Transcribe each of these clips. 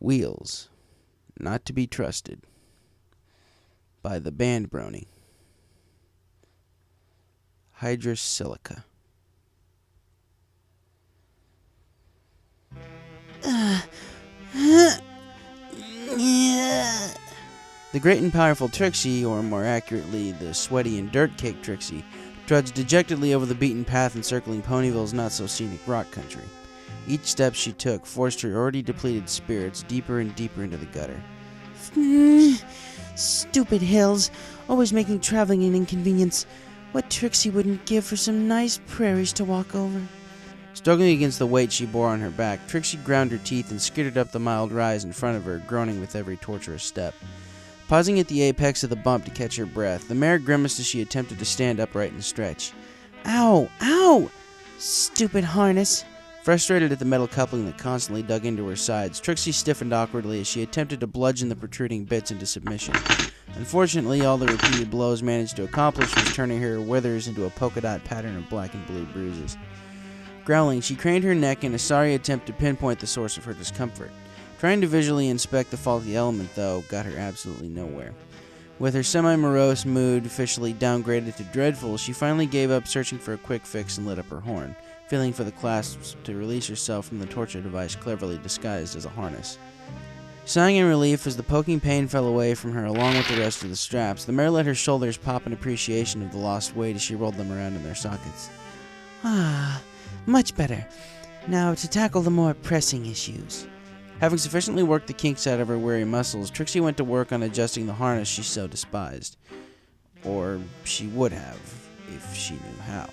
Wheels Not to be Trusted by the band Brony. Hydrosilica. The Great and Powerful Trixie, or more accurately, the sweaty and dirt-caked Trixie, trudged dejectedly over the beaten path encircling Ponyville's not-so-scenic rock country. Each step she took forced her already depleted spirits deeper and deeper into the gutter. Stupid hills, always making traveling an inconvenience. What Trixie wouldn't give for some nice prairies to walk over? Struggling against the weight she bore on her back, Trixie ground her teeth and skittered up the mild rise in front of her, groaning with every tortuous step. Pausing at the apex of the bump to catch her breath, the mare grimaced as she attempted to stand upright and stretch. Ow! Ow! Stupid harness. Frustrated at the metal coupling that constantly dug into her sides, Trixie stiffened awkwardly as she attempted to bludgeon the protruding bits into submission. Unfortunately, all the repeated blows managed to accomplish was turning her withers into a polka-dot pattern of black and blue bruises. Growling, she craned her neck in a sorry attempt to pinpoint the source of her discomfort. Trying to visually inspect the faulty element, though, got her absolutely nowhere. With her semi-morose mood officially downgraded to dreadful, she finally gave up searching for a quick fix and lit up her horn, feeling for the clasps to release herself from the torture device cleverly disguised as a harness. Sighing in relief as the poking pain fell away from her along with the rest of the straps, the mare let her shoulders pop in appreciation of the lost weight as she rolled them around in their sockets. Ah, much better. Now to tackle the more pressing issues. Having sufficiently worked the kinks out of her weary muscles, Trixie went to work on adjusting the harness she so despised. Or she would have, if she knew how.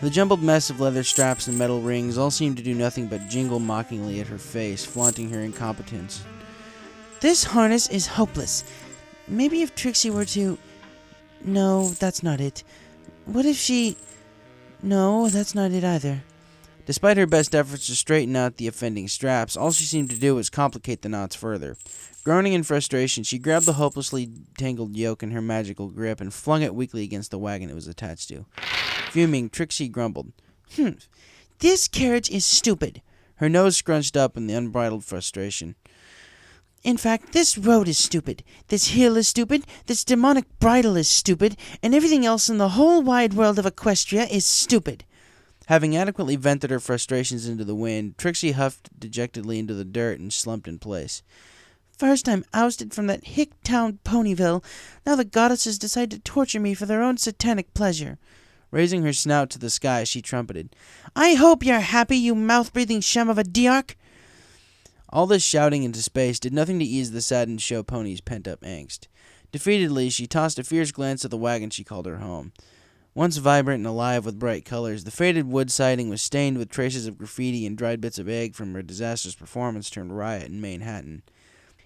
The jumbled mess of leather straps and metal rings all seemed to do nothing but jingle mockingly at her face, flaunting her incompetence. This harness is hopeless. Maybe if Trixie were to... No, that's not it. What if she... No, that's not it either. Despite her best efforts to straighten out the offending straps, all she seemed to do was complicate the knots further. Groaning in frustration, she grabbed the hopelessly tangled yoke in her magical grip and flung it weakly against the wagon it was attached to. Fuming, Trixie grumbled. This carriage is stupid. Her nose scrunched up in the unbridled frustration. In fact, this road is stupid. This hill is stupid. This demonic bridle is stupid. And everything else in the whole wide world of Equestria is stupid. Having adequately vented her frustrations into the wind, Trixie huffed dejectedly into the dirt and slumped in place. First I'm ousted from that hick town Ponyville. Now the goddesses decide to torture me for their own satanic pleasure. Raising her snout to the sky, she trumpeted. I hope you're happy, you mouth-breathing sham of a diarch. All this shouting into space did nothing to ease the saddened show pony's pent-up angst. Defeatedly, she tossed a fierce glance at the wagon she called her home. Once vibrant and alive with bright colors, the faded wood siding was stained with traces of graffiti and dried bits of egg from her disastrous performance turned riot in Manhattan.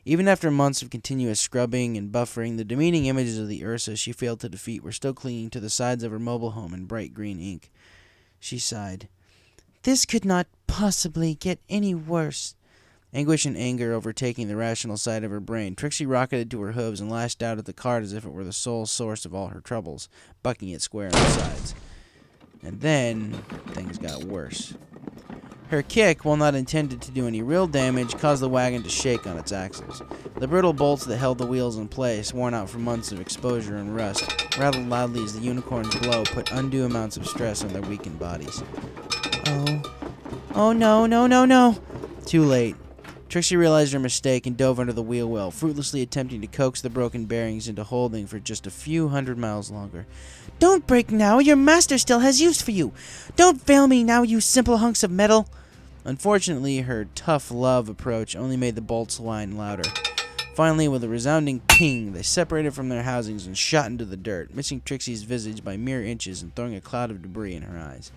Even after months of continuous scrubbing and buffering, the demeaning images of the Ursa she failed to defeat were still clinging to the sides of her mobile home in bright green ink. She sighed. This could not possibly get any worse. Anguish and anger overtaking the rational side of her brain, Trixie rocketed to her hooves and lashed out at the cart as if it were the sole source of all her troubles, bucking it square in the sides. And then, things got worse. Her kick, while not intended to do any real damage, caused the wagon to shake on its axles. The brittle bolts that held the wheels in place, worn out from months of exposure and rust, rattled loudly as the unicorn's blow put undue amounts of stress on their weakened bodies. Oh no. Too late. Trixie realized her mistake and dove under the wheel well, fruitlessly attempting to coax the broken bearings into holding for just a few hundred miles longer. Don't break now, your master still has use for you. Don't fail me now, you simple hunks of metal. Unfortunately, her tough love approach only made the bolts whine louder. Finally, with a resounding ping, they separated from their housings and shot into the dirt, missing Trixie's visage by mere inches and throwing a cloud of debris in her eyes.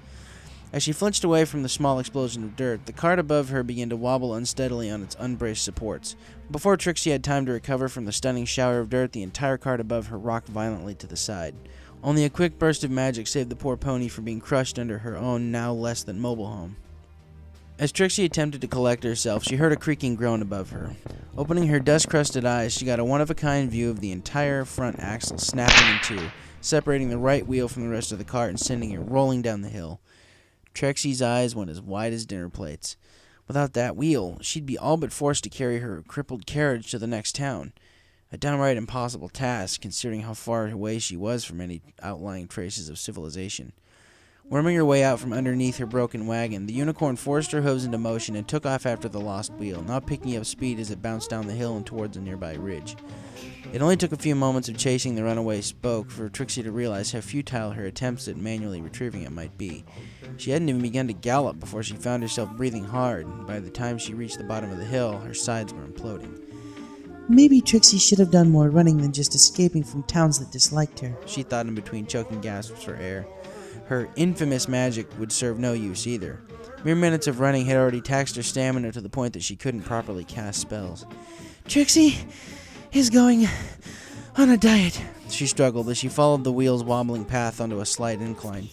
As she flinched away from the small explosion of dirt, the cart above her began to wobble unsteadily on its unbraced supports. Before Trixie had time to recover from the stunning shower of dirt, the entire cart above her rocked violently to the side. Only a quick burst of magic saved the poor pony from being crushed under her own now less than mobile home. As Trixie attempted to collect herself, she heard a creaking groan above her. Opening her dust-crusted eyes, she got a one-of-a-kind view of the entire front axle snapping in two, separating the right wheel from the rest of the cart and sending it rolling down the hill. Trixie's eyes went as wide as dinner plates. Without that wheel, she'd be all but forced to carry her crippled carriage to the next town. A downright impossible task, considering how far away she was from any outlying traces of civilization. Worming her way out from underneath her broken wagon, the unicorn forced her hooves into motion and took off after the lost wheel, not picking up speed as it bounced down the hill and towards a nearby ridge. It only took a few moments of chasing the runaway spoke for Trixie to realize how futile her attempts at manually retrieving it might be. She hadn't even begun to gallop before she found herself breathing hard, and by the time she reached the bottom of the hill, her sides were imploding. Maybe Trixie should have done more running than just escaping from towns that disliked her, She thought in between choking gasps for air. Her infamous magic would serve no use either. Mere minutes of running had already taxed her stamina to the point that she couldn't properly cast spells. Trixie is going on a diet. She struggled as she followed the wheel's wobbling path onto a slight incline.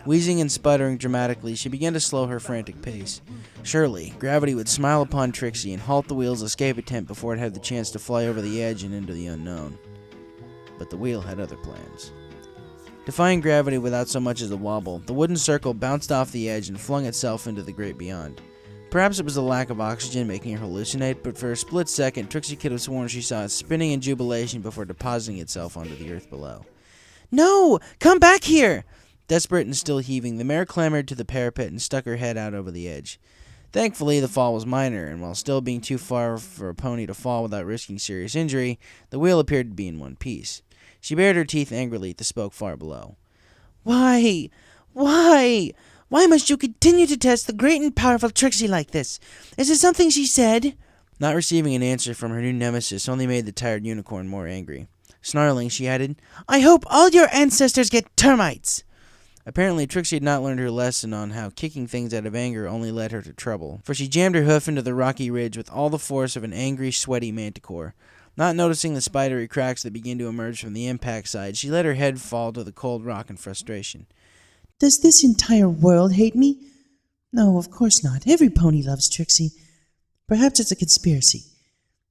Wheezing and sputtering dramatically, she began to slow her frantic pace. Surely, gravity would smile upon Trixie and halt the wheel's escape attempt before it had the chance to fly over the edge and into the unknown. But the wheel had other plans. Defying gravity without so much as a wobble, the wooden circle bounced off the edge and flung itself into the great beyond. Perhaps it was the lack of oxygen making her hallucinate, but for a split second, Trixie could have sworn she saw it spinning in jubilation before depositing itself onto the earth below. No! Come back here! Desperate and still heaving, the mare clambered to the parapet and stuck her head out over the edge. Thankfully, the fall was minor, and while still being too far for a pony to fall without risking serious injury, the wheel appeared to be in one piece. She bared her teeth angrily at the spoke far below. Why? Why? Why must you continue to test the great and powerful Trixie like this? Is it something she said? Not receiving an answer from her new nemesis only made the tired unicorn more angry. Snarling, she added, I hope all your ancestors get termites! Apparently, Trixie had not learned her lesson on how kicking things out of anger only led her to trouble, for she jammed her hoof into the rocky ridge with all the force of an angry, sweaty manticore. Not noticing the spidery cracks that began to emerge from the impact side, she let her head fall to the cold rock in frustration. Does this entire world hate me? No, of course not. Every pony loves Trixie. Perhaps it's a conspiracy.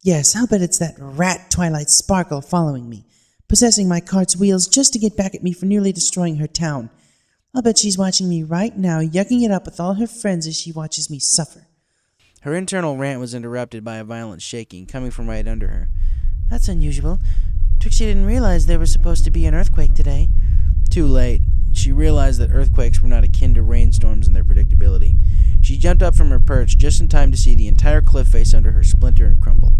Yes, I'll bet it's that rat Twilight Sparkle following me, possessing my cart's wheels just to get back at me for nearly destroying her town. I'll bet she's watching me right now, yucking it up with all her friends as she watches me suffer. Her internal rant was interrupted by a violent shaking coming from right under her. That's unusual. Trixie didn't realize there was supposed to be an earthquake today. Too late. She realized that earthquakes were not akin to rainstorms in their predictability. She jumped up from her perch just in time to see the entire cliff face under her splinter and crumble.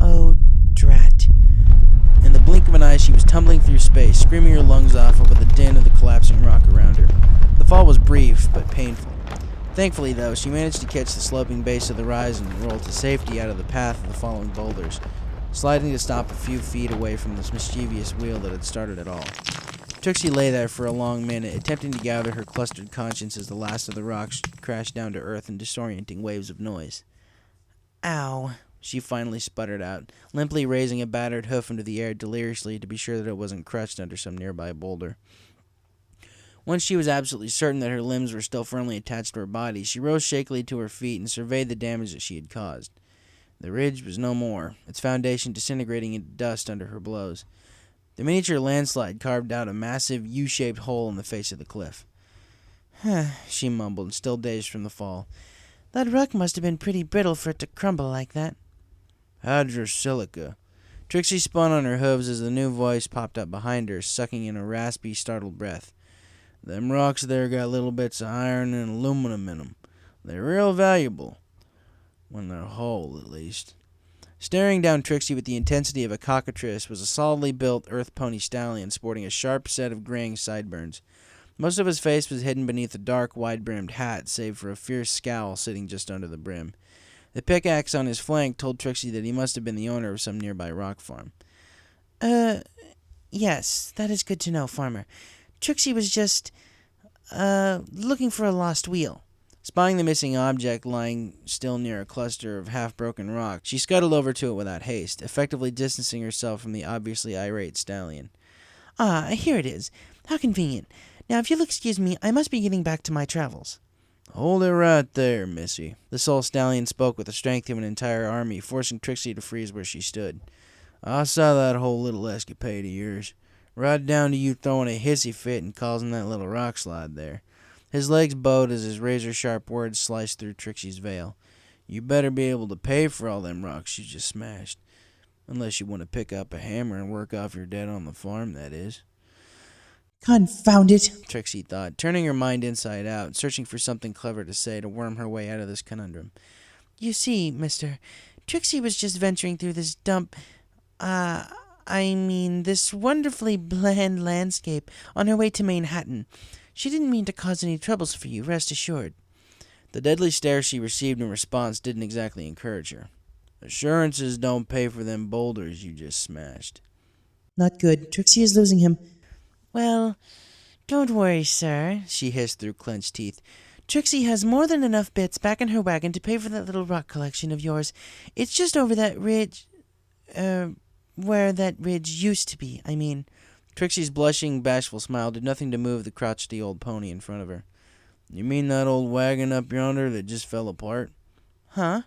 Oh, drat. In the blink of an eye, she was tumbling through space, screaming her lungs off over the din of the collapsing rock around her. The fall was brief, but painful. Thankfully, though, she managed to catch the sloping base of the rise and roll to safety out of the path of the falling boulders, sliding to stop a few feet away from this mischievous wheel that had started it all. Trixie lay there for a long minute, attempting to gather her clustered conscience as the last of the rocks crashed down to earth in disorienting waves of noise. Ow, she finally sputtered out, limply raising a battered hoof into the air deliriously to be sure that it wasn't crushed under some nearby boulder. Once she was absolutely certain that her limbs were still firmly attached to her body, she rose shakily to her feet and surveyed the damage that she had caused. The ridge was no more, its foundation disintegrating into dust under her blows. The miniature landslide carved out a massive U-shaped hole in the face of the cliff. She mumbled, still dazed from the fall. That rock must have been pretty brittle for it to crumble like that. Hydrosilica. Trixie spun on her hooves as the new voice popped up behind her, sucking in a raspy, startled breath. Them rocks there got little bits of iron and aluminum in 'em. They're real valuable. When they're whole, at least. Staring down Trixie with the intensity of a cockatrice was a solidly built earth pony stallion sporting a sharp set of graying sideburns. Most of his face was hidden beneath a dark, wide-brimmed hat, save for a fierce scowl sitting just under the brim. The pickaxe on his flank told Trixie that he must have been the owner of some nearby rock farm. Yes, that is good to know, farmer. Trixie was just, looking for a lost wheel. Spying the missing object lying still near a cluster of half-broken rock, she scuttled over to it without haste, effectively distancing herself from the obviously irate stallion. Ah, here it is. How convenient. Now, if you'll excuse me, I must be getting back to my travels. Hold it right there, missy. The sole stallion spoke with the strength of an entire army, forcing Trixie to freeze where she stood. I saw that whole little escapade of yours, right down to you throwing a hissy fit and causing that little rock slide there. His legs bowed as his razor-sharp words sliced through Trixie's veil. You better be able to pay for all them rocks you just smashed. Unless you want to pick up a hammer and work off your debt on the farm, that is. Confound it, Trixie thought, turning her mind inside out, searching for something clever to say to worm her way out of this conundrum. You see, mister, Trixie was just venturing through this this wonderfully bland landscape on her way to Manhattan. She didn't mean to cause any troubles for you, rest assured. The deadly stare she received in response didn't exactly encourage her. Assurances don't pay for them boulders you just smashed. Not good. Trixie is losing him. Well, don't worry, sir, she hissed through clenched teeth. Trixie has more than enough bits back in her wagon to pay for that little rock collection of yours. It's just over that ridge, where that ridge used to be, I mean. Trixie's blushing, bashful smile did nothing to move the crotchety old pony in front of her. You mean that old wagon up yonder that just fell apart? Huh?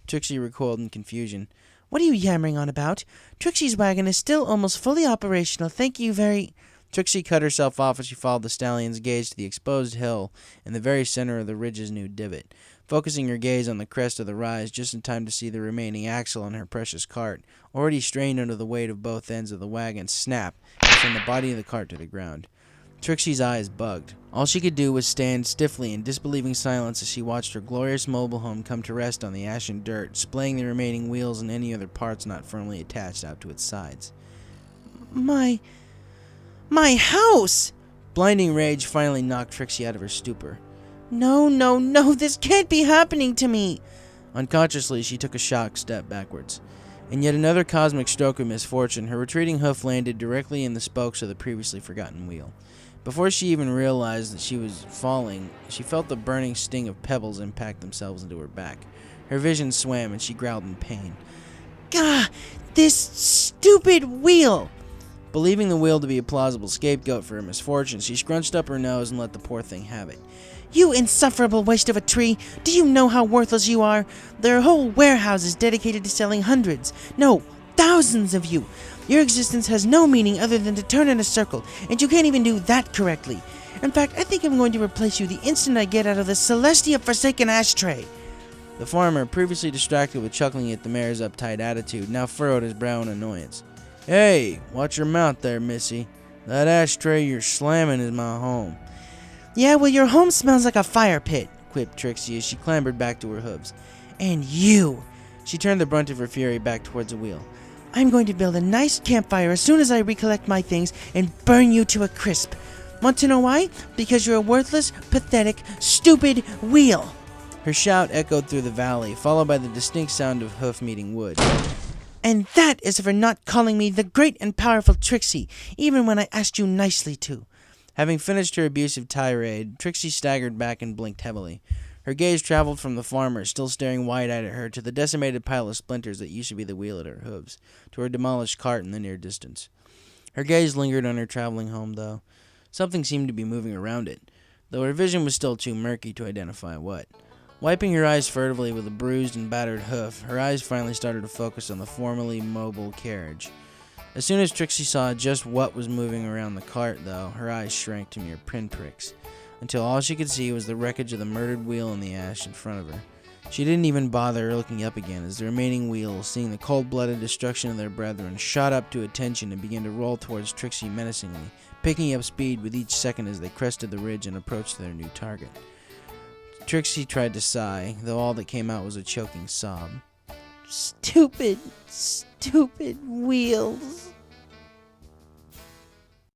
Trixie recoiled in confusion. What are you yammering on about? Trixie's wagon is still almost fully operational, thank you very... Trixie cut herself off as she followed the stallion's gaze to the exposed hill in the very center of the ridge's new divot, focusing her gaze on the crest of the rise just in time to see the remaining axle on her precious cart, already strained under the weight of both ends of the wagon, snap and send the body of the cart to the ground. Trixie's eyes bugged. All she could do was stand stiffly in disbelieving silence as she watched her glorious mobile home come to rest on the ashen dirt, splaying the remaining wheels and any other parts not firmly attached out to its sides. My house! Blinding rage finally knocked Trixie out of her stupor. No, this can't be happening to me! Unconsciously, she took a shocked step backwards. In yet another cosmic stroke of misfortune, her retreating hoof landed directly in the spokes of the previously forgotten wheel. Before she even realized that she was falling, she felt the burning sting of pebbles impact themselves into her back. Her vision swam and she growled in pain. Gah! This stupid wheel! Believing the wheel to be a plausible scapegoat for her misfortune, she scrunched up her nose and let the poor thing have it. You insufferable waste of a tree! Do you know how worthless you are? There are whole warehouses dedicated to selling hundreds, no, thousands of you. Your existence has no meaning other than to turn in a circle, and you can't even do that correctly. In fact, I think I'm going to replace you the instant I get out of this Celestia-forsaken ashtray. The farmer, previously distracted with chuckling at the mare's uptight attitude, now furrowed his brow in annoyance. Hey, watch your mouth there, missy. That ashtray you're slamming is my home. Yeah, well, your home smells like a fire pit, quipped Trixie as she clambered back to her hooves. And you! She turned the brunt of her fury back towards the wheel. I'm going to build a nice campfire as soon as I recollect my things and burn you to a crisp. Want to know why? Because you're a worthless, pathetic, stupid wheel. Her shout echoed through the valley, followed by the distinct sound of hoof meeting wood. And that is for not calling me the Great and Powerful Trixie, even when I asked you nicely to. Having finished her abusive tirade, Trixie staggered back and blinked heavily. Her gaze traveled from the farmer, still staring wide-eyed at her, to the decimated pile of splinters that used to be the wheel at her hooves, to her demolished cart in the near distance. Her gaze lingered on her traveling home, though. Something seemed to be moving around it, though her vision was still too murky to identify what. Wiping her eyes furtively with a bruised and battered hoof, her eyes finally started to focus on the formerly mobile carriage. As soon as Trixie saw just what was moving around the cart, though, her eyes shrank to mere pinpricks, until all she could see was the wreckage of the murdered wheel in the ash in front of her. She didn't even bother looking up again as the remaining wheels, seeing the cold-blooded destruction of their brethren, shot up to attention and began to roll towards Trixie menacingly, picking up speed with each second as they crested the ridge and approached their new target. Trixie tried to sigh, though all that came out was a choking sob. Stupid wheels.